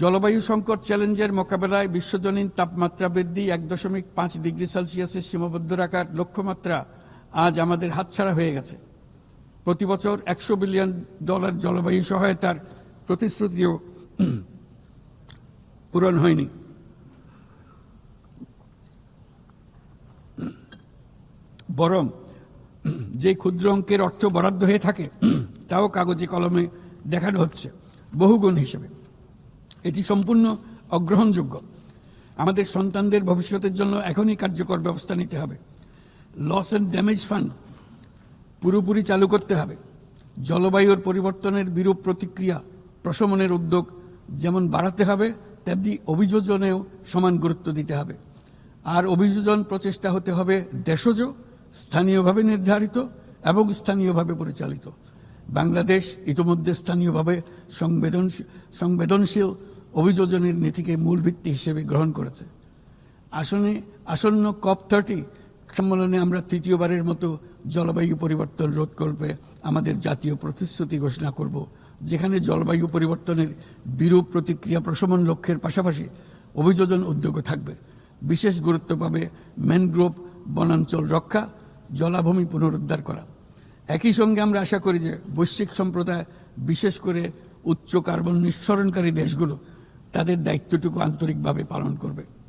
জলবায়ু সংকট চ্যালেঞ্জের মোকাবেলায় বিশ্বজনীন তাপমাত্রা বৃদ্ধি 1.5 ডিগ্রি সেলসিয়াসে সীমাবদ্ধ রাখার লক্ষ্যমাত্রা আজ আমাদের হাতছাড়া হয়ে গেছে। প্রতি বছর $100 বিলিয়ন জলবায়ু সহায়তার প্রতিশ্রুতিও পূরণ হয়নি। বরং যে ক্ষুদ্র অঙ্কের অর্থ বরাদ্দ হয়ে থাকে তাও কাগজে কলমে দেখানো হচ্ছে বহুগুণ হিসেবে। এটি সম্পূর্ণ অগ্রহণযোগ্য। আমাদের সন্তানদের ভবিষ্যতের জন্য এখনই কার্যকর ব্যবস্থা নিতে হবে। লস অ্যান্ড ড্যামেজ ফান্ড পুরোপুরি চালু করতে হবে। জলবায়ুর পরিবর্তনের বিরূপ প্রতিক্রিয়া প্রশমনের উদ্যোগ যেমন বাড়াতে হবে, তেমনি অভিযোজনেও সমান গুরুত্ব দিতে হবে। আর অভিযোজন প্রচেষ্টা হতে হবে দেশজ, স্থানীয়ভাবে নির্ধারিত এবং স্থানীয়ভাবে পরিচালিত। বাংলাদেশ ইতিমধ্যে স্থানীয়ভাবে সংবেদনশীল অভিযোজনের নীতিকে মূল ভিত্তি হিসেবে গ্রহণ করেছে। আসন্ন COP30 সম্মেলনে আমরা তৃতীয়বারের মতো জলবায়ু পরিবর্তন রোধ করবে আমাদের জাতীয় প্রতিশ্রুতি ঘোষণা করব, যেখানে জলবায়ু পরিবর্তনের বিরূপ প্রতিক্রিয়া প্রশমন লক্ষ্যের পাশাপাশি অভিযোজন উদ্যোগও থাকবে। বিশেষ গুরুত্ব পাবে ম্যানগ্রোভ বনাঞ্চল রক্ষা, জলাভূমি পুনরুদ্ধার করা। একই সঙ্গে আমরা আশা করি যে বৈশ্বিক সম্প্রদায়, বিশেষ করে উচ্চ কার্বন নিঃসরণকারী দেশগুলো তাদের দায়িত্বটুকু আন্তরিকভাবে পালন করবে।